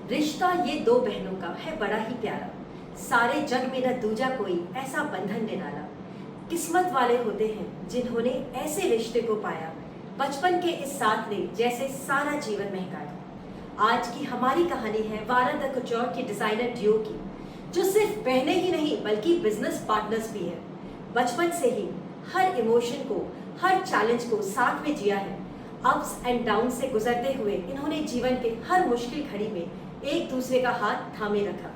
रिश्ता ये दो बहनों का है बड़ा ही प्यारा, सारे जग में न दूजा कोई ऐसा बंधन निराला। किस्मत वाले होते हैं जिन्होंने ऐसे रिश्ते को पाया, बचपन के इस साथ ने जैसे सारा जीवन महकाया। आज की हमारी कहानी है वारा द कुचौर की डिजाइनर ड्यू की, जो सिर्फ बहनें ही नहीं बल्कि बिजनेस पार्टनर्स भी है। बचपन से ही हर इमोशन को, हर चैलेंज को साथ में जिया है। अप्स एंड डाउन से गुजरते हुए इन्होंने जीवन के हर मुश्किल घड़ी में एक दूसरे का हाथ थामे रखा।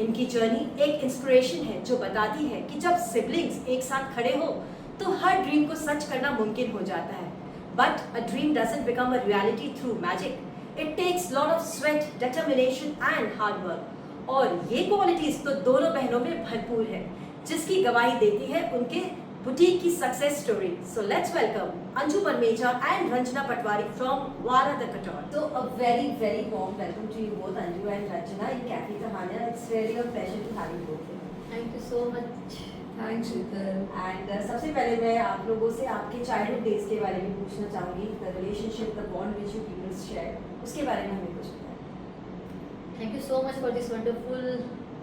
इनकी जर्नी एक इंस्पिरेशन है जो बताती है कि जब सिबलिंग्स एक साथ खड़े हो तो हर ड्रीम को सच करना मुमकिन हो जाता है। But a dream doesn't become a reality through magic, it takes lot of sweat, determination and hard work. और ये क्वालिटीज तो दोनों बहनों में भरपूर है, जिसकी गवाही देती है उनके बुटीक की success story. So let's welcome Anju Parmeja and Ranjana Patwari from वारा द कुचौर। So a very warm welcome to you both, Anju and Ranjana, in Cafe Kahania. It's really a pleasure to have you both here. Thank you so much. Thanks Sheetal. And सबसे पहले मैं आप लोगों से आपके चाइल्डहुड डेज के बारे में पूछना चाहूँगी, the relationship, the bond which you people shared, उसके बारे में हमें कुछ बताएं। Thank you so much for this wonderful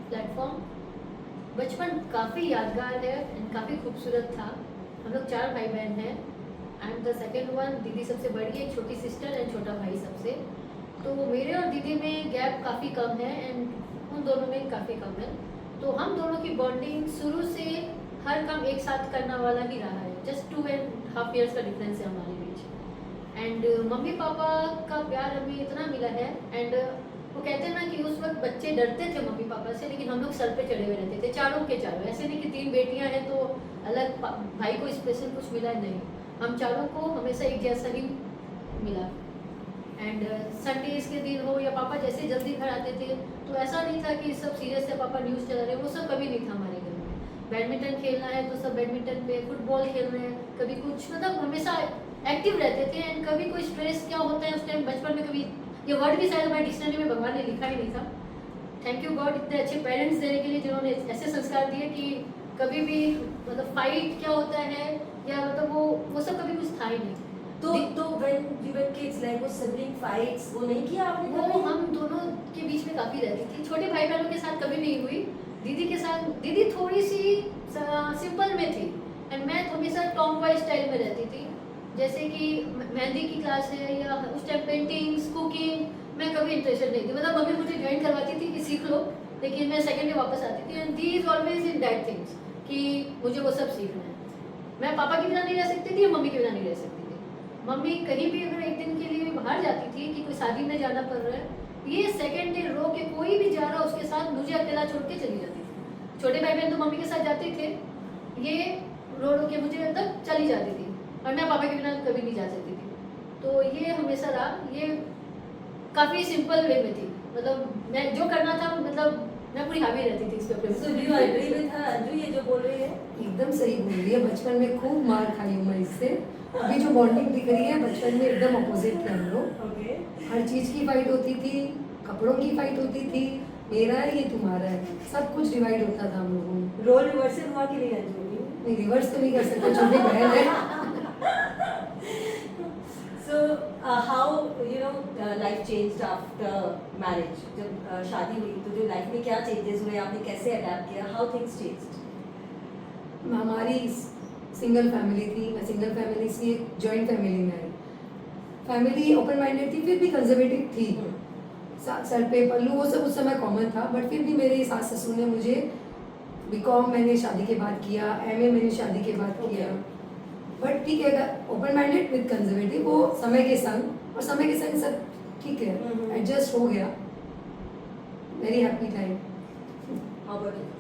platform. बचपन काफ़ी यादगार है एंड काफ़ी खूबसूरत था। हम लोग 4 भाई बहन हैं। I am the second one. दीदी सबसे बड़ी है, छोटी सिस्टर एंड छोटा भाई सबसे। तो मेरे और दीदी में गैप काफ़ी कम है एंड उन दोनों में काफ़ी कम है। तो हम दोनों की बॉन्डिंग शुरू से हर काम एक साथ करना वाला ही रहा है। जस्ट 2.5 years का डिफरेंस है हमारे बीच। एंड मम्मी पापा का प्यार हमें इतना मिला है। एंड वो कहते हैं ना कि उस वक्त बच्चे डरते थे मम्मी पापा से, लेकिन हम लोग सर पे चढ़े हुए रहते थे, चारों के चारों। ऐसे नहीं कि 3 बेटियां हैं तो अलग भाई को स्पेशल कुछ मिला, नहीं, हम चारों को हमेशा एक जैसा ही मिला। एंड संडेज के दिन हो या पापा जैसे जल्दी घर आते थे तो ऐसा नहीं था कि सब सीरियस है, पापा न्यूज़ चला रहे, वो सब कभी नहीं था हमारे घर में। बैडमिंटन खेलना है तो सब बैडमिंटन पे, फुटबॉल खेल रहे हैं, कभी कुछ, मतलब हमेशा एक्टिव रहते थे। एंड कभी कोई स्ट्रेस क्या होता है उस टाइम बचपन में, कभी ये वर्ड भी शायद हमारे डिक्शनरी में भगवान ने लिखा ही नहीं था। थैंक यू गॉड इतने अच्छे पेरेंट्स देने के लिए जिन्होंने ऐसे संस्कार दिए कि कभी भी मतलब फाइट क्या होता है या मतलब वो सब कभी कुछ था ही नहीं। तो when you were kids, like वो sibling fights वो नहीं किया आपने? वो हम दोनों के बीच में काफ़ी रहती थी। छोटे भाई बहनों के साथ कभी नहीं हुई। दीदी के साथ, दीदी थोड़ी सी सिंपल में थी एंड मैं हमेशा टॉम बॉय स्टाइल में रहती थी। जैसे कि मेहंदी की क्लास है या उस टाइम पेंटिंग्स, कुकिंग, मैं कभी इंटरेस्टेड नहीं थी। मतलब मम्मी मुझे ज्वाइन करवाती थी कि सीख लो, लेकिन मैं सेकेंड डे वापस आती थी। And the is always in that things कि मुझे वो सब सीखना है। मैं पापा के बिना नहीं रह सकती थी या मम्मी के बिना नहीं रह सकती थी। मम्मी कहीं भी अगर एक दिन के लिए बाहर जाती थी कि कोई शादी में जाना पड़ रहा है, ये सेकेंड डे रो के कोई भी जा रहा उसके साथ मुझे अकेला छोड़ के चली जाती थी। छोटे भाई बहन तो मम्मी के साथ जाते थे, ये रो रो के मुझे तक चली जाती थी और मैं पापा के बिना कभी नहीं जा सकती थी। तो ये हमेशा रहा। ये काफ़ी सिंपल वे में थी, मतलब मैं जो करना था मतलब मैं पूरी हावी रहती थी इस पे। So do you agree with her, Anju, ये जो बोल रही है? एकदम सही बोल रही है। बचपन में खूब मार खाई हूँ मैं इससे। अभी जो बॉन्डिंग दिख रही है बचपन में एकदम अपोजिट थे हम लोग। Okay. हर चीज़ की फाइट होती थी, कपड़ों की फाइट होती थी, मेरा है ये तुम्हारा है, सब कुछ डिवाइड होता था हम लोगों में। रोल रिवर्सल हुआ कि नहीं अंजू? नहीं, रिवर्स तो नहीं कर सकते, छोटी बहन है। So how life changed after marriage? जब शादी हुई तो जो लाइफ में क्या चेंजेस हुए, आपने कैसे अडेप्ट किया? How things changed? हमारी सिंगल फैमिली थी, मैं सिंगल फैमिली से जॉइंट फैमिली में आई। फैमिली ओपन माइंडेड थी, फिर भी कंजर्वेटिव थी। सर पे पल्लू वो सब उस समय कॉमन था, बट फिर भी मेरे सास ससुर ने मुझे बीकॉम मैंने शादी के बाद किया, एमए मैंने शादी के बाद किया। बट ठीक है, ओपन माइंडेड विद कंजर्वेटिव, वो समय के संग, और समय के संग सब ठीक है, एडजस्ट हो गया। Very happy time. How about you?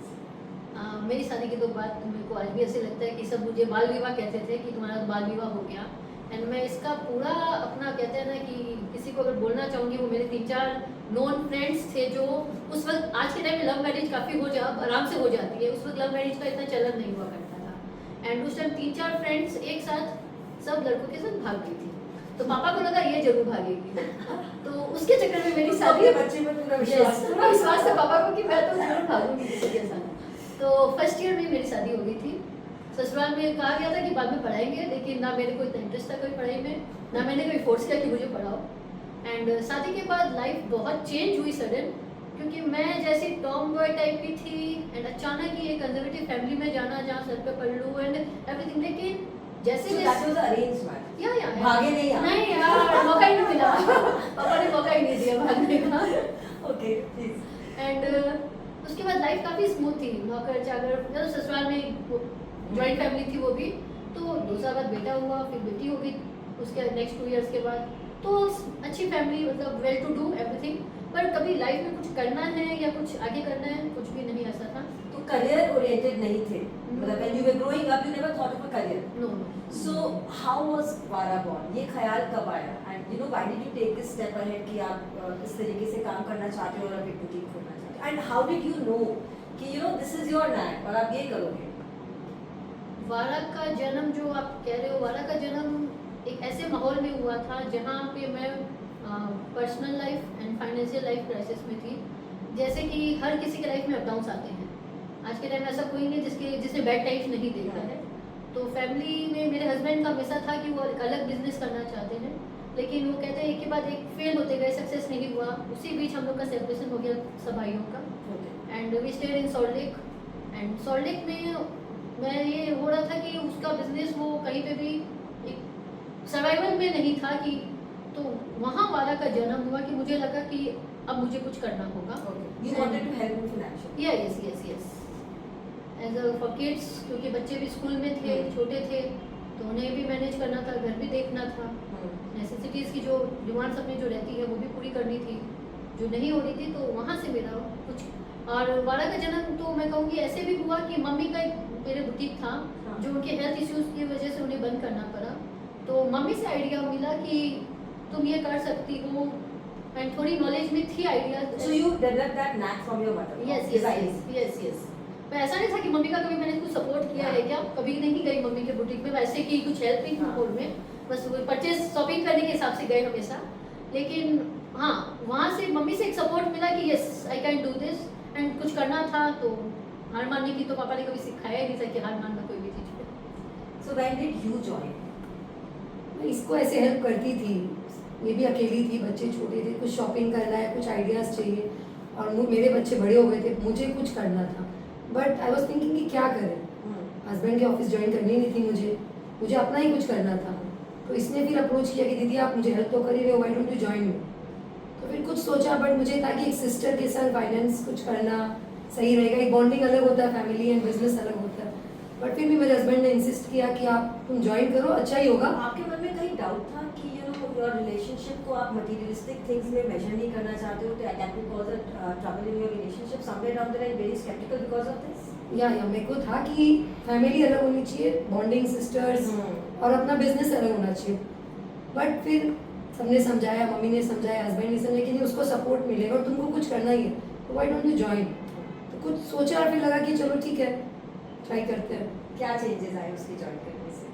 मेरी शादी के तो बाद मेरे को आज भी ऐसे लगता है कि सब मुझे बाल विवाह कहते थे कि तुम्हारा तो बाल विवाह हो गया। एंड मैं इसका पूरा अपना कहते हैं ना कि किसी को अगर बोलना चाहूँगी, वो मेरे 3-4 नॉन फ्रेंड्स थे जो उस वक्त, आज के टाइम में लव मैरिज काफ़ी आराम से हो जाती है, उस वक्त लव मैरिज का इतना चलन नहीं हुआ करता था। एंड उस टाइम 3-4 फ्रेंड्स एक साथ सब लड़कों के साथ भाग गई थी। तो पापा को लगा ये जरूर भागेगी, तो उसके चक्कर में मेरी शादी, बच्चे में पूरा Yes, पूरा विश्वास था पापा को कि मैं तो जरूर भागूंगी किसी के साथ। तो फर्स्ट ईयर में मेरी शादी हो गई थी। ससुराल में कहा गया था कि बाद में पढ़ाएंगे, लेकिन ना मेरे को इतना इंटरेस्ट था कोई पढ़ाई में, ना मैंने कोई फोर्स किया कि मुझे पढ़ाओ। एंड शादी के बाद लाइफ बहुत चेंज हुई सडन, क्योंकि मैं जैसे टॉम बॉय टाइप की थी एंड अचानक ही एक कंजर्वेटिव फैमिली में जाना जहाँ सर पे पल्लू एंड एवरीथिंग, लेकिन जैसे So that was arranged marriage. या भागे नहीं आप? नहीं यार, मौका ही नहीं मिला। पापा ने मौका ही नहीं दिया भागने का। Okay, please. एंड उसके बाद लाइफ काफ़ी स्मूथ थी, नौकर चाकर, मतलब ससुराल में जॉइंट फैमिली थी वो भी। तो 2 साल बाद बेटा हुआ, फिर बेटी हो गई उसके नेक्स्ट 2 इयर्स के बाद। तो अच्छी फैमिली, मतलब वेल टू डू एवरीथिंग, पर कभी लाइफ में कुछ करना है या कुछ आगे करना है, कुछ भी नहीं ऐसा था। तो career oriented नहीं थे, मतलब when you were growing up you never thought of a career. No So how was Vara born? ये ख्याल कब आया? And you know why did you take this step ahead कि आप इस तरीके से काम करना चाहते हो और आप एक boutique खोलना चाहते हो? And how did you know कि you know this is your knack और आप ये करोगे? वारा का जन्म जो आप कह रहे हो, वारा का जन्म एक ऐसे माहौल में हुआ था जहाँ पे मैं personal life and financial life crisis में थी। जैसे कि हर किसी के लाइफ में अप डाउन्स आते हैं, आज के टाइम में ऐसा कोई नहीं जिसने बैड टाइम्स नहीं देखा है। तो फैमिली में मेरे हस्बैंड का हमेशा था कि वो एक अलग बिजनेस करना चाहते हैं, लेकिन वो कहते हैं एक के बाद एक फेल होते गए, सक्सेस नहीं हुआ। उसी बीच हम लोग का सेपरेशन हो गया सब भाइयों का, and we stayed in Salt Lake. And Salt Lake में मैं ये हो रहा था कि उसका बिजनेस वो कहीं पे भी एक सर्वाइवल में नहीं था कि, तो वहाँ वाला का जन्म हुआ कि मुझे लगा कि अब मुझे कुछ करना होगा। You wanted to help him financially. Yes as a for kids, क्योंकि बच्चे भी स्कूल में थे, छोटे थे, तो उन्हें भी मैनेज करना था, घर भी देखना था, नेसेसिटीज़ की जो डिमांड्स अपनी जो रहती है वो भी पूरी करनी थी, जो नहीं हो रही थी। तो वहाँ से मेरा कुछ, और वाला का जन्म तो मैं कहूँगी ऐसे भी हुआ कि मम्मी का एक मेरे बुटीक था जो उनके हेल्थ इश्यूज़ की वजह से उन्हें बंद करना पड़ा। तो मम्मी से आइडिया मिला कि तुम ये कर सकती हो, एंड थोड़ी नॉलेज में थी idea. So you developed that knack from your mother. Yes पर ऐसा नहीं था कि मम्मी का कभी मैंने कुछ सपोर्ट किया है क्या, कभी नहीं गई मम्मी के बुटीक में, वैसे कि कुछ हेल्पिंग मोड में, बस वो परचेज शॉपिंग करने के हिसाब से गए हमेशा। लेकिन हाँ, वहाँ से मम्मी से एक सपोर्ट मिला कि yes I can do this, and कुछ करना था तो हार मानने की तो पापा ने कभी सिखाया ही नहीं था कि हार मानना कोई भी चीज़ पे। So when did you join? मैं इसको ऐसे हेल्प करती थी, ये भी अकेली थी, बच्चे छोटे थे, कुछ शॉपिंग करना है, कुछ आइडियाज़ चाहिए, और मेरे बच्चे बड़े हो गए थे, मुझे कुछ करना था। बट आई वॉज थिंकिंग कि क्या करें, हस्बैंड की ऑफिस ज्वाइन करनी नहीं थी, मुझे अपना ही कुछ करना था। तो इसने फिर अप्रोच किया कि दीदी आप मुझे हेल्प तो कर ही रहे हो, why don't you join me. तो फिर कुछ सोचा, बट मुझे था कि एक सिस्टर के साथ फाइनेंस कुछ करना सही रहेगा, एक बॉन्डिंग अलग होता है, फैमिली एंड बिजनेस अलग होता है। बट फिर भी मेरे हस्बैंड ने इंसिस्ट किया कि आप तुम ज्वाइन करो, अच्छा ही होगा। आपके मन में कहीं डाउट था कि यू नो योर रिलेशनशिप को आप मटेरियलिस्टिक थिंग्स में मेजर नहीं करना चाहते हो, तो that will cause a trouble in your relationship somewhere down the line, very sceptical because of this? या मेरे को था कि फैमिली अलग होनी चाहिए, बॉन्डिंग सिस्टर्स, और अपना बिजनेस अलग होना चाहिए। बट फिर सबने समझाया, मम्मी ने समझाया, हस्बैंड ने समझाया कि नहीं उसको सपोर्ट मिलेगा और तुमको कुछ करना ही है, तो व्हाई डोंट यू जॉइन। तो कुछ सोचा और फिर लगा कि चलो ठीक है, ट्राई करते हैं। क्या चेंजेस आए उसके ज्वाइन करने से?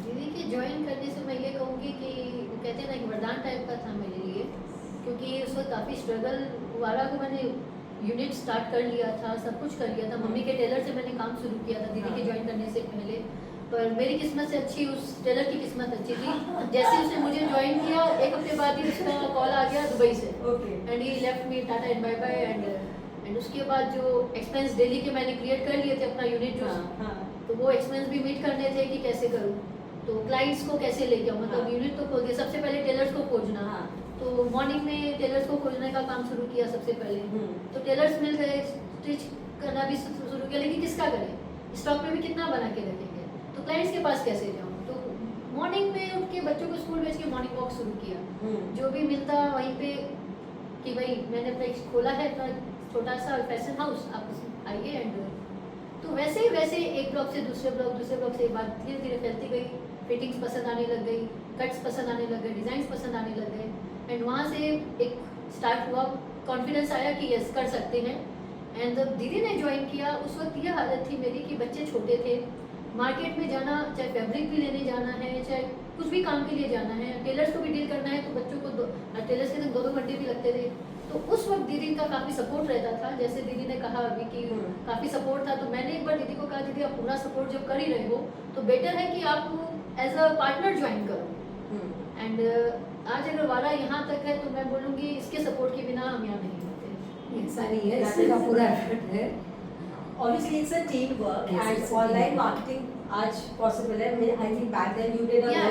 दीदी के ज्वाइन करने से मैं ये कहूँगी कि वो कहते हैं ना एक वरदान टाइप का था मेरे लिए, क्योंकि उस वक्त काफ़ी स्ट्रगल, वारा को मैंने यूनिट स्टार्ट कर लिया था, सब कुछ कर लिया था, मम्मी के टेलर से मैंने काम शुरू किया था दीदी के ज्वाइन करने से पहले। पर मेरी किस्मत से अच्छी, उस टेलर की किस्मत अच्छी थी, जैसे उसने मुझे ज्वाइन किया 1 हफ्ते बाद ही उसका कॉल आ गया दुबई से, and he left me tata and bye bye. And उसके बाद जो एक्सपेंस डेली के मैंने क्रिएट कर लिए थे अपना यूनिट जो, तो वो एक्सपेंस भी मीट करने थे कि कैसे करूँ, तो क्लाइंट्स को कैसे लेके आऊँ, मतलब यूनिट तो खोल दिया, सबसे पहले टेलर्स को खोजना। तो मॉर्निंग में टेलर्स को खोजने का काम शुरू किया सबसे पहले। तो टेलर्स मिल गए, स्टिच करना भी शुरू किया, लेकिन किसका करें, स्टॉक में भी कितना बना के रखेंगे, तो क्लाइंट्स के पास कैसे जाऊँ। तो मॉर्निंग में उठ के बच्चों को स्कूल भेज के मॉर्निंग वॉक शुरू किया, जो भी मिलता वहीं पे कि भाई मैंने अपना एक खोला है अपना छोटा सा फैशन हाउस, आप आइए। एंड तो वैसे ही वैसे एक ब्लॉक से दूसरे ब्लॉक से बात धीरे धीरे फैलती गई, फिटिंग्स पसंद आने लग गई, कट्स पसंद आने लग गए, डिज़ाइंस पसंद आने लग गए, एंड वहाँ से एक स्टार्ट हुआ, कॉन्फिडेंस आया कि यस कर सकते हैं। एंड जब दीदी ने ज्वाइन किया उस वक्त ये हालत थी मेरी कि बच्चे छोटे थे, मार्केट में जाना, चाहे फैब्रिक भी लेने जाना है, चाहे कुछ भी काम के लिए जाना है, टेलर्स को भी डील करना है, तो बच्चों को टेलर्स के 2-2 घंटे भी लगते थे। तो उस वक्त दीदी का काफ़ी सपोर्ट रहता था, जैसे दीदी ने कहा अभी कि काफ़ी सपोर्ट था। तो मैंने एक बार दीदी को कहा दीदी आप पूरा सपोर्ट जब कर ही रहे हो तो बेटर है कि आप एज अ पार्टनर ज्वाइन करो। एंड आज अगर वाला यहाँ तक है तो मैं बोलूँगी इसके सपोर्ट के बिना हम यहाँ नहीं होते। ऐसा नहीं है, इसका पूरा एफर्ट है। Obviously, it's a teamwork, Yes, and it's a online teamwork. marketing आज possible है। I think back then you did a Yeah.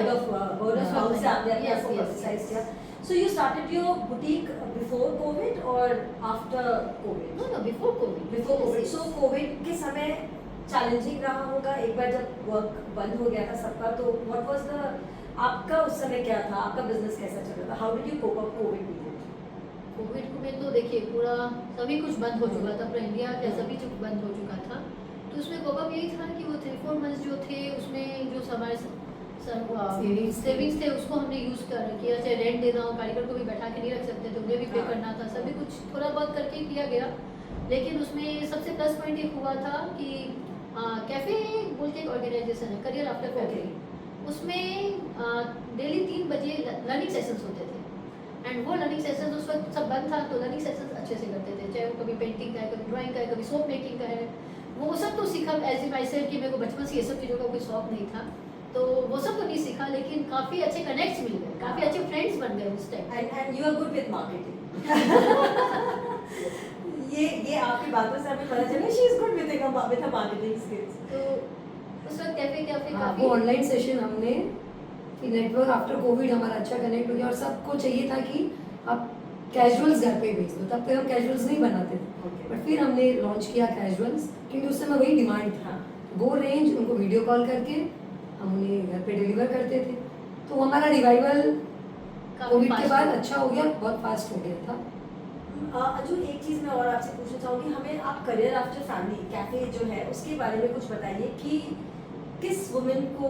word of mouth से आपने अपने Yes, आप को yes, publicize yes. किया। So you started your boutique before COVID or after COVID? No no before COVID. Before COVID. So COVID के समय challenging रहा होगा, एक बार जब work बंद हो गया था सबका, तो what was the आपका उस समय क्या था, आपका business कैसा चल रहा था? How did you cope up COVID period? Covid में तो देखिए पूरा सभी कुछ बंद हो चुका था, पूरा इंडिया का सभी कुछ बंद हो चुका था। तो उसमें कोप यही था कि वो 3-4 मंथ्स जो थे उसमें जो हमारे सेविंग्स थे उसको हमने यूज़ किया, चाहे रेंट देना हो, कारीगर को भी बैठा के नहीं रख सकते थे, उन्हें भी पे करना था, सभी कुछ थोड़ा बहुत करके किया गया। लेकिन उसमें सबसे प्लस पॉइंट ये हुआ था कि कैफ़े बोल के एक ऑर्गेनाइजेशन है, करियर आफ्टर कैफे, उसमें डेली 3 बजे लर्निंग सेशंस होते थे। एंड वो लर्निंग सेशंस उस वक्त सब बंद था, तो लर्निंग सेशंस अच्छे से करते थे, चाहे वो कभी पेंटिंग का है, कभी ड्राइंग का है, कभी सोप मेकिंग का है, वो सब तो सीखा। एज इन आई सेड कि मेरे को बचपन से ये सब चीज़ों का कोई शौक नहीं था, तो वो सब तो नहीं सीखा, लेकिन काफ़ी अच्छे कनेक्ट्स मिल गए, काफ़ी अच्छे फ्रेंड्स बन गए उस time. And you are good with marketing. ये आपकी बातों से हमें पता चला she is good with her marketing skills. तो उस वक्त कैफे हाँ, काफ़ी वो ऑनलाइन सेशन हमने कि नेटवर्क आफ्टर कोविड हमारा अच्छा कनेक्ट हो गया और सबको चाहिए था कि आप कैजुअल्स घर पे भेज दो, तब तक हम कैजुअल्स नहीं बनाते थे। Okay. बट फिर हमने लॉन्च किया कैजुअल्स, क्योंकि उस समय वही डिमांड था। हाँ. गो रेंज उनको वीडियो कॉल करके हम उन्हें घर पे डिलीवर करते थे, तो हमारा रिवाइवल कोविड के बाद अच्छा हो गया, बहुत फास्ट हो गया था। अजू एक चीज़ मैं और आपसे पूछना चाहूँगी, हमें आप करियर आफ्टर फैमिली कैफ़े जो है उसके बारे में कुछ बताइए कि किस वुमेन को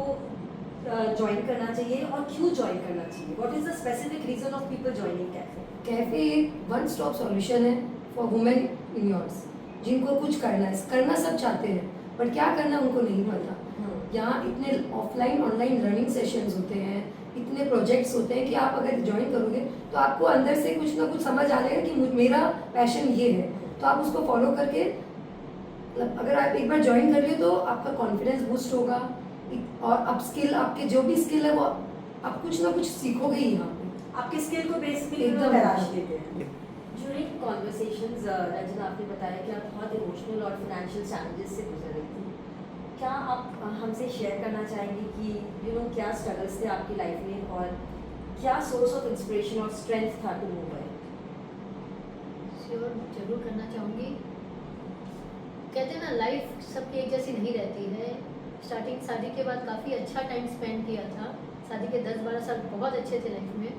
ज्वाइन करना चाहिए और क्यों ज्वाइन करना चाहिए? What is the specific reason of people joining cafe? Cafe एक वन स्टॉप सॉल्यूशन है फॉर वुमेन इन योर्स, जिनको कुछ करना है, करना सब चाहते हैं बट क्या करना उनको नहीं पता। यहाँ इतने ऑफलाइन ऑनलाइन लर्निंग सेशंस होते हैं, इतने प्रोजेक्ट्स होते हैं कि आप अगर ज्वाइन करोगे तो आपको अंदर से कुछ ना कुछ समझ आ जाएगा कि मेरा पैशन ये है, तो आप उसको फॉलो करके अगर आप एक बार ज्वाइन कर लियो तो आपका कॉन्फिडेंस बूस्ट होगा और अप स्किल, आपके जो भी स्किल है वो आप कुछ ना कुछ सीखोगे ही यहाँ पे। आपके स्किल को बेसिकली एकदम तराश देते हैं। ड्यूरिंग कॉन्वर्सेशंस रंजना आपने बताया कि आप बहुत इमोशनल और फाइनेंशियल चैलेंजेस से गुजर रही थी। क्या आप हमसे शेयर करना चाहेंगे कि क्या स्ट्रगल्स थे आपकी लाइफ में और क्या सोर्स ऑफ इंस्पिरेशन और स्ट्रेंथ था टू मूव अहेड? श्योर, जरूर करना चाहूँगी। कहते हैं ना लाइफ सबकी एक जैसी नहीं रहती है। स्टार्टिंग शादी के बाद काफ़ी अच्छा टाइम स्पेंड किया था, शादी के 10-12 साल बहुत अच्छे थे लाइफ में,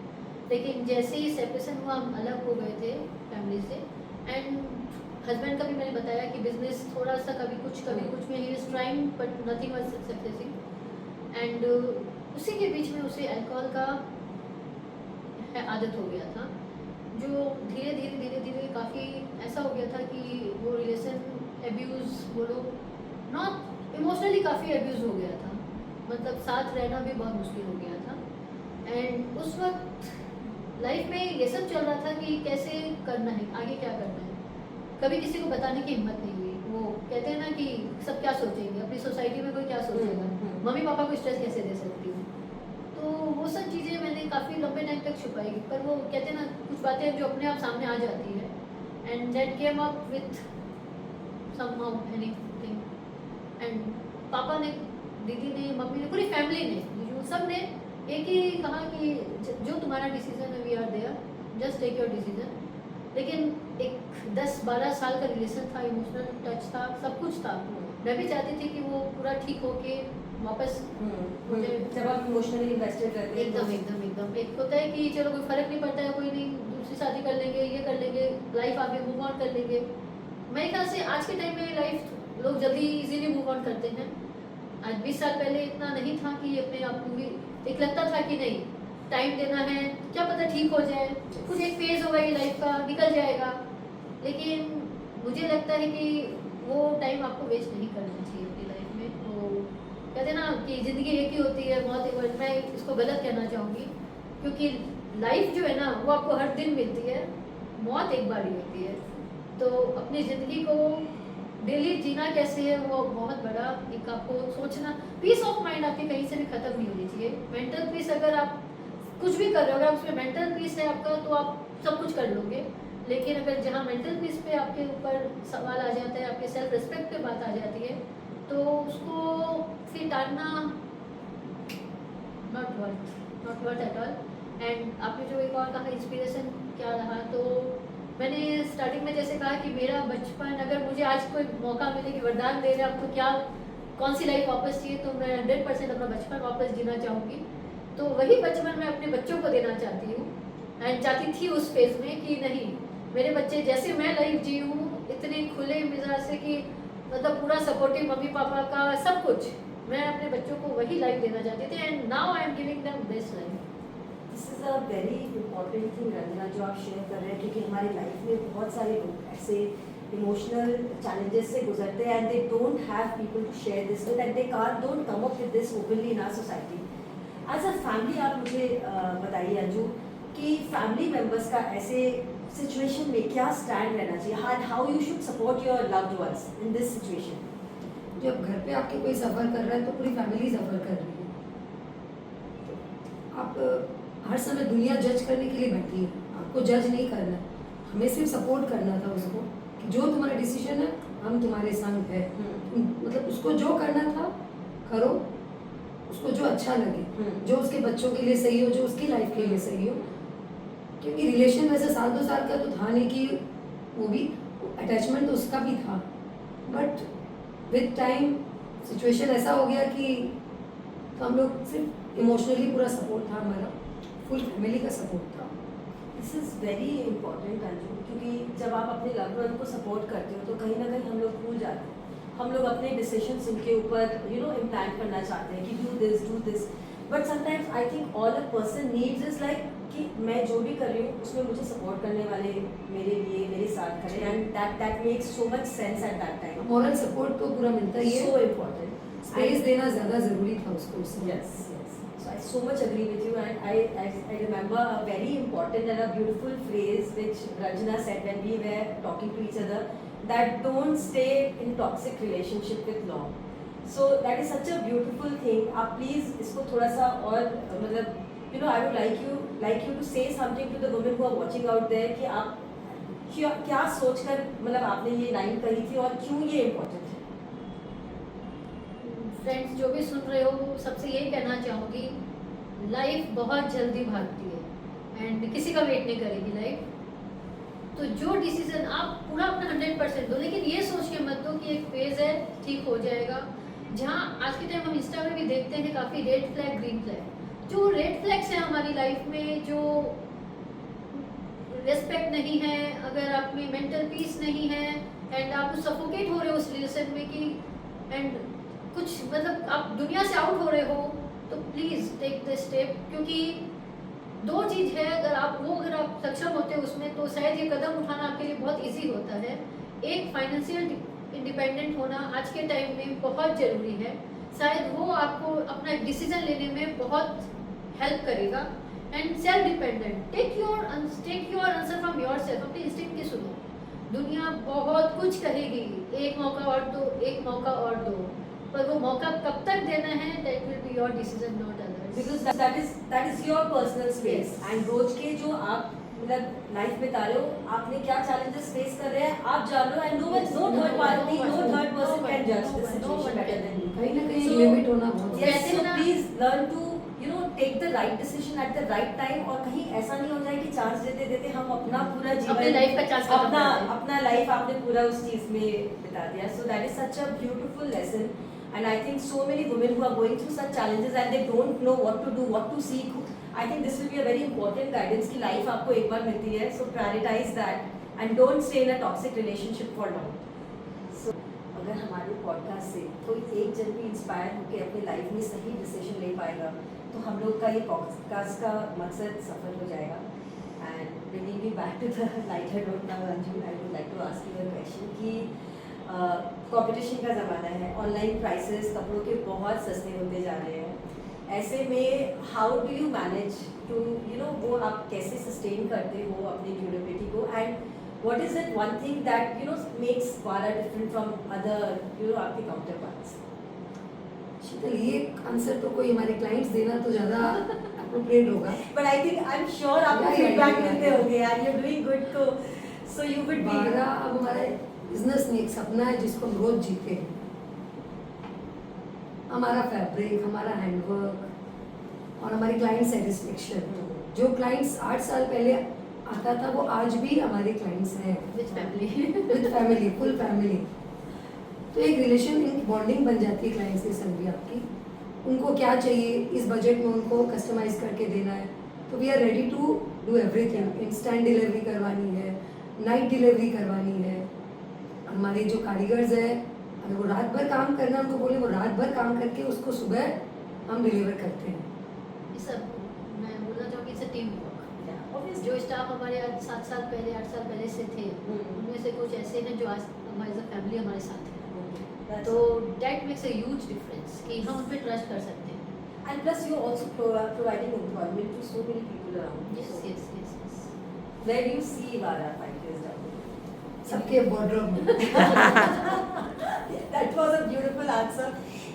लेकिन जैसे ही सेपरेशन हुआ हम अलग हो गए थे फैमिली से। एंड हस्बैंड का भी मैंने बताया कि बिजनेस थोड़ा सा कभी कुछ में he is trying but nothing was succeeding. And उसी के बीच में उसे अल्कोहल का आदत हो गया था, जो धीरे धीरे काफ़ी ऐसा हो गया था कि वो रिलेशन एब्यूज़ बोलो, नॉट इमोशनली काफ़ी एब्यूज़ हो गया था, मतलब साथ रहना भी बहुत मुश्किल हो गया था। एंड उस वक्त लाइफ में ये सब चल रहा था कि कैसे करना है, आगे क्या करना है। कभी किसी को बताने की हिम्मत नहीं हुई। वो कहते हैं ना कि सब क्या सोचेंगे, अपनी सोसाइटी में कोई क्या सोचेगा, मम्मी पापा को स्ट्रेस कैसे दे सकती हूँ। तो वो सब चीज़ें मैंने काफ़ी लंबे टाइम तक छुपाई, पर वो कहते हैं ना कुछ बातें जो अपने आप सामने आ जाती है। And that came up with somehow anything. And पापा ने, दीदी ने, मम्मी ने, पूरी फैमिली ने, सब ने एक ही कहा कि जो तुम्हारा डिसीजन है we are there, just take your decision. लेकिन एक 10-12 साल का रिलेशन था, इमोशनल टच था, सब कुछ था। मैं भी चाहती थी कि वो पूरा ठीक होके वापस मुझे, जब आप इमोशनली इन्वेस्टेड रहते हैं एकदम एक होता है कि चलो कोई फर्क नहीं पड़ता है, कोई नहीं, दूसरी शादी कर लेंगे, ये कर लेंगे, लाइफ आगे मूव ऑन कर लेंगे। मेरे ख्याल से आज के टाइम में लाइफ लोग जल्दी इजीली मूव ऑन करते हैं। आज 20 साल पहले इतना नहीं था कि अपने आप को भी एक लगता था कि नहीं टाइम देना है, क्या पता ठीक हो जाए, कुछ एक फेज होगा ये लाइफ का, निकल जाएगा। लेकिन मुझे लगता है कि वो टाइम आपको वेस्ट नहीं करना चाहिए अपनी लाइफ में। तो कहते हैं ना कि ज़िंदगी एक ही होती है, मौत एक बार। मैं इसको गलत कहना चाहूँगी, क्योंकि लाइफ जो है ना वो आपको हर दिन मिलती है, मौत एक बार ही होती है। तो अपनी ज़िंदगी को डेली जीना कैसे है वो बहुत बड़ा एक आपको सोचना। पीस ऑफ माइंड आपकी कहीं से भी ख़त्म नहीं होनी चाहिए। मेंटल पीस अगर आप कुछ भी कर रहे हो, अगर उसमें मेंटल पीस है आपका तो आप सब कुछ कर लोगे, लेकिन अगर जहाँ मेंटल पीस पे आपके ऊपर सवाल आ जाता है, आपके सेल्फ रिस्पेक्ट पे बात आ जाती है, तो उसको फिर टालना not worth at all. And आपने जो एक और कहा इंस्पिरेशन क्या रहा, तो मैंने स्टार्टिंग में जैसे कहा कि मेरा बचपन, अगर मुझे आज कोई मौका मिले कि वरदान दे रहे आपको क्या कौन सी लाइफ वापस चाहिए, तो मैं 100% अपना बचपन वापस जीना चाहूँगी। तो वही बचपन मैं अपने बच्चों को देना चाहती हूँ, एंड चाहती थी उस फेज में कि नहीं, मेरे बच्चे जैसे मैं लाइफ जी हूँ इतने खुले मिजाज से कि मतलब पूरा सपोर्टिव मम्मी पापा का सब कुछ, मैं अपने बच्चों को वही लाइफ देना चाहती थी, and now I am giving them best life. This is a very important thing Ranjana जो आप शेयर कर रहे हैं, क्योंकि हमारी लाइफ में बहुत सारे लोग ऐसे इमोशनल चैलेंजेस से गुजरते हैं and they don't have people to share this with and they don't come up with this openly in our society. As a family आप मुझे बताइए अंजू कि फैमिली मेम्बर्स का ऐसे सिचुएशन में क्या स्टैंड रहना चाहिए, how you should support your loved ones in this situation. जब घर पे आपके कोई सफ़र कर रहा है तो पूरी फैमिली सफ़र कर रही है, तो आप हर समय दुनिया जज करने के लिए बैठी है, आपको जज नहीं करना है, हमें सिर्फ सपोर्ट करना था उसको कि जो तुम्हारा डिसीजन है हम तुम्हारे संग है, मतलब उसको जो करना था करो, उसको जो अच्छा लगे, जो उसके बच्चों के लिए सही हो, जो उसकी लाइफ के लिए सही हो। क्योंकि रिलेशन वैसे 1-2 साल का तो था नहीं कि वो भी अटैचमेंट तो उसका भी था, बट विद टाइम सिचुएशन ऐसा हो गया कि तो हम लोग सिर्फ इमोशनली पूरा सपोर्ट था, हमारा फुल फैमिली का सपोर्ट था। This is very important Anju, क्योंकि जब आप अपने लव्ड वन को सपोर्ट करते हो तो कहीं ना कहीं हम लोग भूल जाते हैं, हम लोग अपने डिसीजंस उनके ऊपर इम्प्लांट करना चाहते हैं कि do this, but sometimes I think all a person needs is like कि मैं जो भी कर रही हूँ उसमें मुझे सपोर्ट करने वाले मेरे लिए मेरे साथ खड़े, and that makes so much sense at that time. Moral support तो पूरा मिलता ही है, सो इम्पोर्टेंट, स्पेस देना ज़्यादा ज़रूरी था उसको उस समय। Yes, yes. So I so much agree with you, and I remember a very important and a beautiful phrase which Ranjana said when we were talking to each other, that don't stay in toxic relationship with long. So that is such a beautiful thing. आप please इसको थोड़ा सा और मतलब I would like you to say something to the women who are watching out there कि आप क्या सोचकर मतलब आपने ये लाइन कही थी और क्यों ये इम्पोर्टेंट है। फ्रेंड्स जो भी सुन रहे हो सबसे यही कहना चाहूँगी, लाइफ बहुत जल्दी भागती है एंड किसी का वेट नहीं करेगी लाइफ, तो जो डिसीजन आप पूरा अपना 100% दो, लेकिन ये सोच के मत दो कि एक फेज है ठीक हो जाएगा। जहाँ आज के टाइम हम इंस्टा में भी देखते हैं काफ़ी रेड फ्लैग ग्रीन फ्लैग, जो रेड फ्लैग्स हैं हमारी लाइफ में, जो रेस्पेक्ट नहीं है, अगर आप में मेंटल पीस नहीं है एंड आप सफोकेट हो रहे हो उस रिलेशन में कि एंड कुछ मतलब आप दुनिया से आउट हो रहे हो, तो प्लीज़ टेक द स्टेप, क्योंकि दो चीज़ है, अगर आप सक्षम होते हो उसमें तो शायद ये कदम उठाना आपके लिए बहुत इजी होता है। एक फाइनेंशियल इंडिपेंडेंट होना आज के टाइम में बहुत ज़रूरी है, शायद वो आपको अपना डिसीजन लेने में बहुत हेल्प करेगा। And self dependent, take your answer from your self, अपने इंस्टिंक्ट की सुनो। दुनिया बहुत कुछ कहेगी, एक मौका और दो, पर वो मौका कब तक देना है, that will be your decision, not others, because that is your personal space, and रोज के जो आप मतलब लाइफ बिता रहे हो, आपने क्या चैलेंजेस फेस कर रहे हैं आप जान लो, and no third person can judge this situation better than you. कहीं ना कहीं So, लिमिट होना बहुत yes, कहते so हैं ना- please learn to take the right decision at the right time, और कहीं ऐसा नहीं हो जाए कि चांस देते देते हम अपना पूरा जीवन अपने लाइफ का चांस खत्म कर दें। अपना लाइफ आपने पूरा उस चीज में बिता दिया। So that is such a beautiful lesson, and I think so many women who are going through such challenges and they don't know what to do, what to seek, I think this will be a very important guidance कि life आपको एक बार मिलती है, so prioritize that and don't stay in a toxic relationship for long. So अगर हमारे podcast से कोई एक जन भी इंस्पायर होकर अपनी लाइफ में सही डिसीजन ले पाएगा तो हम लोग का ये पॉडकास्ट का मकसद सफल हो जाएगा। And bringing me back to the lighter note now Anju, I would like to ask you a question कि कंपटीशन का ज़माना है, ऑनलाइन प्राइसेस कपड़ों के बहुत सस्ते होते जा रहे हैं, ऐसे में how do you manage to वो आप कैसे सस्टेन करते हो अपनी ड्यूरेबिलिटी को, and what is it one thing that makes Vara different from other आपके काउंटर पार्ट्स। शीतल, ये आंसर तो कोई हमारे क्लाइंट्स देना तो ज़्यादा अप्रोप्रिएट होगा। But I think I'm sure आपको Yeah, फीडबैक yeah, मिलते yeah. होंगे यार, you're doing good, so you would be. बारा अब हमारा बिजनेस में एक सपना है जिसको हम रोज जीते हैं। हमारा फैब्रिक, हमारा हैंडवर्क और हमारी क्लाइंट सेटिस्फेक्शन, जो क्लाइंट्स 8 साल पहले आता था वो आज भी हमारे क्लाइंट्स हैं with family. With family, full family. तो एक रिलेशन, एक बॉन्डिंग बन जाती है क्लाइंट्स के संग भी आपकी। उनको क्या चाहिए इस बजट में उनको कस्टमाइज करके देना है, तो we are ready to do everything. Instant delivery करवानी है, नाइट डिलीवरी करवानी है। हमारे जो कारीगर्स हैं, अगर वो रात भर काम करना उनको बोले, वो रात भर काम करके उसको सुबह हम डिलीवर करते हैं। ये सब मैं बोलना चाहूँगी, it's a team work. Yeah, obviously. जो स्टाफ हमारे आज 7 साल पहले 8 साल पहले से थे, उनमें से कुछ ऐसे हैं जो आज हमारी फैमिली हमारे साथ है, That's तो that makes a huge difference कि हम उन पर ट्रस्ट कर सकते हैं। And plus you're also providing employment to so many people around. Yes So, yes yes yes. where do you see Vara 5 years down the road? सबके wardrobe में। That was a beautiful answer.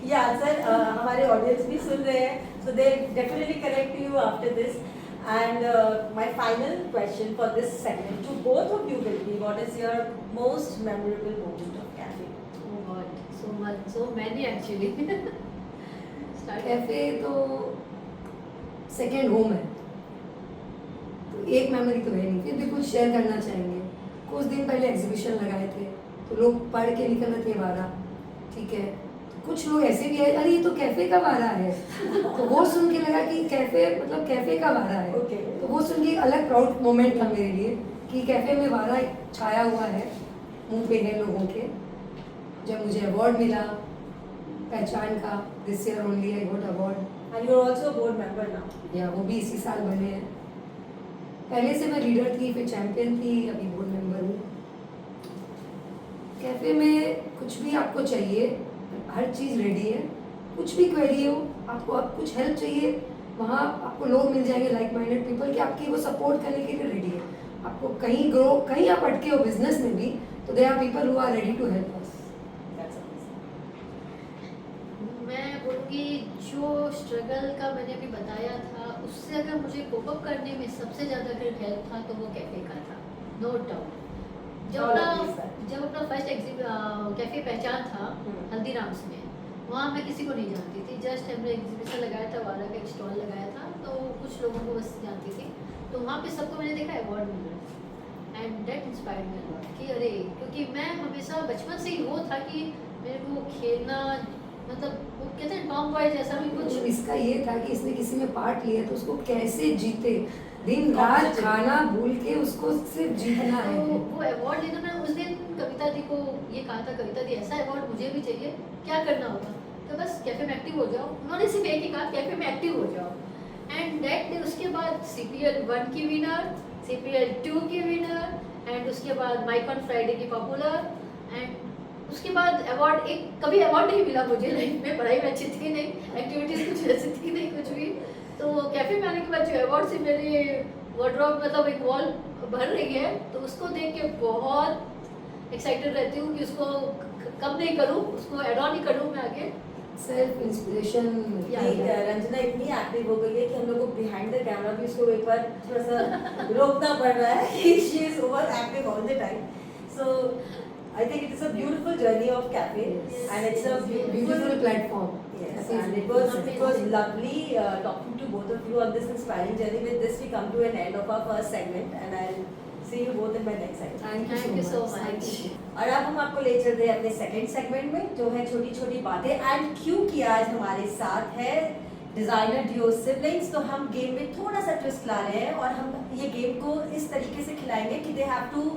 ये answer हमारे audience भी सुन रहे हैं, so they definitely correct you after this. And my final question for this segment to both of you will be, what is your most memorable moment of cafe? Oh God, so much, so many actually. Start. Cafe तो second home है, तो एक memory तो है नहीं, फिर भी कुछ शेयर करना चाहेंगे। कुछ दिन पहले एग्जीबिशन लगाए थे, तो लोग पढ़ के निकल रहे थे वारा, ठीक है। तो कुछ लोग ऐसे भी है, अरे ये तो कैफे का वारा है, तो वो सुन के लगा कि कैफे मतलब कैफे का वारा है। Okay. तो वो सुन के एक अलग प्राउड मोमेंट था मेरे लिए कि कैफे में वारा छाया हुआ है, मुंह पे है लोगों के। जब मुझे अवार्ड मिला पहचान का, this year only I got award, And you're also a board member now. या वो भी इसी साल बने हैं। पहले से मैं लीडर थी, फिर चैंपियन थी, अभी बोर्ड मेंबर हूँ। कैफे में कुछ भी आपको चाहिए, हर चीज़ रेडी है। कुछ भी क्वेरी हो, आपको कुछ हेल्प चाहिए, वहाँ आपको लोग मिल जाएंगे लाइक माइंडेड पीपल कि आपकी वो सपोर्ट करने के लिए रेडी है। आपको कहीं ग्रो, कहीं आप अटके हो बिजनेस में भी, तो they are people who are ready to help us. That's amazing. मैं बोलूँगी जो स्ट्रगल का मैंने अभी बताया था, उससे अगर मुझे कोप अप करने में सबसे ज़्यादा अगर हेल्प था तो वो कैफ़े का था, नो डाउट। जब अपना फर्स्ट कैफ़े पहचान था हल्दीराम्स में, वहाँ मैं किसी को नहीं जानती थी, जस्ट हमने एग्जीबिशन लगाया था, वारा का एक स्टॉल लगाया था, तो कुछ लोगों को बस जानती थी। तो वहाँ पे सबको मैंने देखा अवार्ड मिल रहा है, and that inspired me lot कि अरे, क्योंकि मैं हमेशा बचपन से ही वो था कि मेरे को खेलना, मतलब वो कहते हैं टॉम बॉय जैसा भी कुछ। तो इसका ये था कि इसने किसी में पार्ट लिया तो उसको कैसे जीते, दिन रात खाना भूल के उसको सिर्फ जीतना है। तो वो अवार्ड लेना, मैं उस दिन कविता दी को ये कहा था, कविता दी ऐसा अवार्ड मुझे भी चाहिए, क्या करना होगा? तो बस कैफे में एक्टिव हो जाओ। उन्होंने सिर्फ एक ही कहा, कैफे में एक्टिव हो जाओ। एंड दैट डे उसके बाद CPL 1 की विनर, CPL 2 की विनर, एंड उसके बाद माइक ऑन फ्राइडे की पॉपुलर, एंड उसके बाद अवार्ड, एक कभी अवार्ड नहीं मिला मुझे लाइफ में, पढ़ाई में अच्छी थी नहीं, एक्टिविटीज़ कुछ ऐसी थी नहीं कुछ भी। तो कैफे में आने के बाद जो अवार्ड से मेरे वार्डरोब मतलब एक वॉल भर रही है, तो उसको देख के बहुत एक्साइटेड रहती हूँ कि उसको कम नहीं करूँ, उसको एड ऑन ही करूँ मैं आगे। Self inspiration. रंजना इतनी एक्टिव हो गई है कि हम लोग को बिहाइंड द कैमरा भी उसको एक बार थोड़ा सा रोकना पड़ रहा है कि she is over active all the time. So I think it is a beautiful journey of cafe, Yes. and it's a beautiful platform. Yes, Cafe and is it was amazing. lovely talking to both of you on this inspiring journey. With this, we come to an end of our first segment, and I'll see you both in my next segment. Thank you so much. Thank you. और अब हम आपको ले चलते हैं अपने second segment में, जो है छोटी छोटी बातें। एंड क्योंकि आज हमारे साथ है डिजाइनर डियो सिबलिंग्स, तो हम गेम में थोड़ा सा ट्विस्ट ला रहे हैं और हम ये गेम को इस तरीके से खिलाएंगे कि दे हैव टू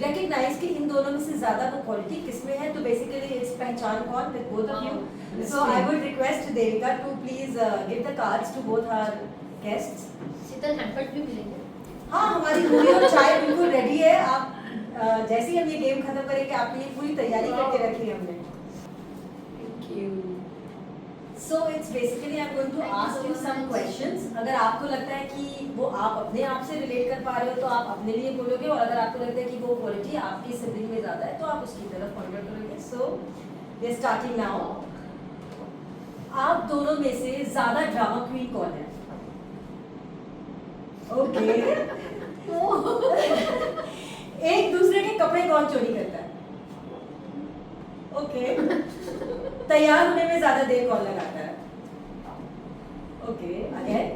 recognize कि इन दोनों में से ज्यादा वो क्वालिटी किसमें है। तो बेसिकली इट्स पहचान कौन with both of you. So I would request Devika to please give the cards to both our guests. Sheetal hampers भी मिलेंगे। हाँ, हमारी पूरी और चाय बिल्कुल रेडी है। आप जैसे ही हम ये गेम खत्म करेंगे, आपके लिए पूरी तैयारी करके रखी है हमने। Thank you. So it's basically I'm going to ask you some questions. अगर आपको लगता है कि वो आप अपने आप से रिलेट कर पा रहे हो तो आप अपने लिए बोलोगे, और अगर आपको लगता है कि वो क्वालिटी आपकी सिबलिंग में ज़्यादा है तो आप उसकी तरफ पॉइंट आउट करोगे। So we are starting now. आप दोनों में से ज़्यादा ड्रामा क्वीन कौन है? ओके एक दूसरे के कपड़े कौन चोरी करता है? ओके तैयार होने में ज्यादा देर कौन लगाता है? ओके अगेन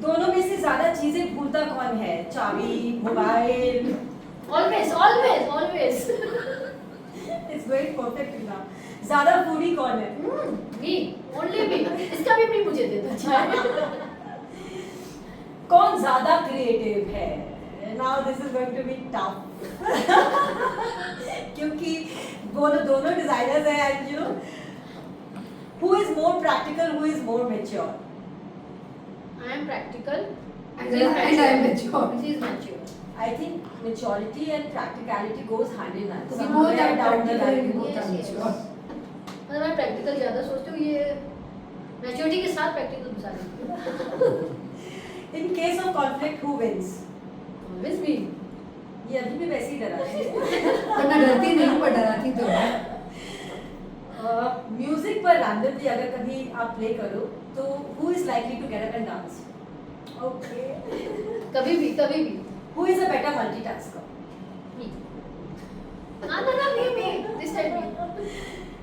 दोनों में से ज्यादा चीजें भूलता कौन है? चाबी, mobile? Always, always, always. It's going perfect ना। ज्यादा फूडी कौन है? Me, only me. इसका भी me मुझे देता चाहे. कौन ज्यादा क्रिएटिव है? Now this is going to be tough क्योंकि वो दोनों डिजाइनर्स हैं and you know who is more practical, who is more mature? I am practical. And I am mature. She is mature. I think maturity and practicality goes hand in hand. We both Somewhere are down the practical, line. we both are Yes, yes. mature. मतलब मैं practical ज़्यादा सोचती हूँ ये maturity के साथ practical घुसा देती हूँ. In case of conflict, who wins? Always me. ये अभी भी वैसे ही डरा है। पर मैं डरती नहीं पर डराती तो है. म्यूजिक पर रैंडमली अगर कभी आप प्ले करो तो who is likely to get up and dance? Okay. कभी भी. Who is a better multitasker? Me. ना me. This time me.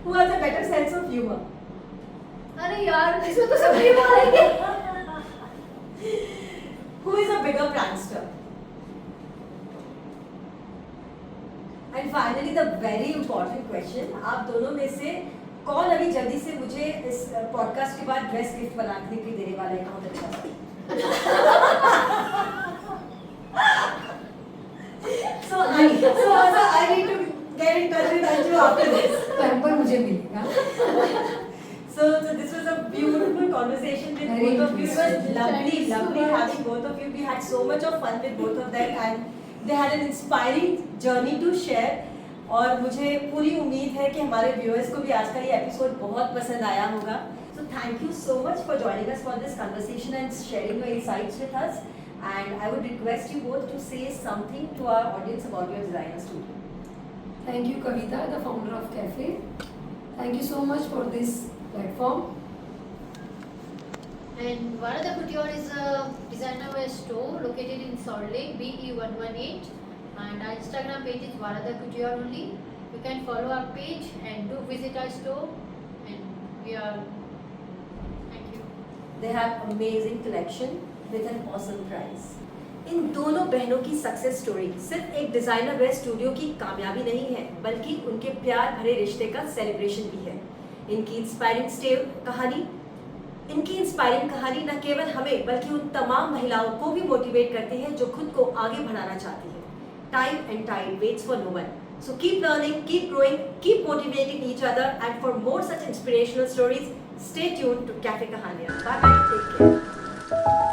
Who has a better sense of humor? अरे यार इसमें तो सब ये बोलेंगे. Who is a bigger prankster? And finally the very important question, आप दोनों में से कौन अभी जल्दी से मुझे इस पॉडकास्ट के बाद ड्रेस गिफ्ट बना के देने वाला है बहुत अच्छा सा? So I need to get in touch with Anju after this. Pamper मुझे मिलेगा. So this was a beautiful conversation with Very both of you. It was interesting. lovely, Thank you so lovely much. having both of you. We had so much of fun with both of them and they had an inspiring journey to share. और मुझे पूरी उम्मीद है कि हमारे viewers को भी आज का ये एपिसोड बहुत पसंद आया होगा. So thank you so much for joining us for this conversation and sharing your insights with us. And I would request you both to say something to our audience about your designer studio. Thank you, Kavita, the founder of Cafe. Thank you so much for this platform. And Varada Couture is a designer wear store located in Salt Lake, BE118. And our Instagram page is Varada Couture only. You can follow our page and do visit our store. And we are. Thank you. They have amazing collection with an awesome price. इन दोनों बहनों की success story सिर्फ एक designer wear studio की कामयाबी नहीं है बल्कि उनके प्यार भरे रिश्ते का सेलिब्रेशन भी है. इनकी इंस्पायरिंग कहानी न केवल हमें बल्कि उन तमाम महिलाओं को भी मोटिवेट करती है जो खुद को आगे बढ़ाना चाहती है. Time and tide waits for no one. So keep learning, keep growing, keep motivating each other, and for more such inspirational stories, stay tuned to Cafe Kahaniyan. Bye bye, take care.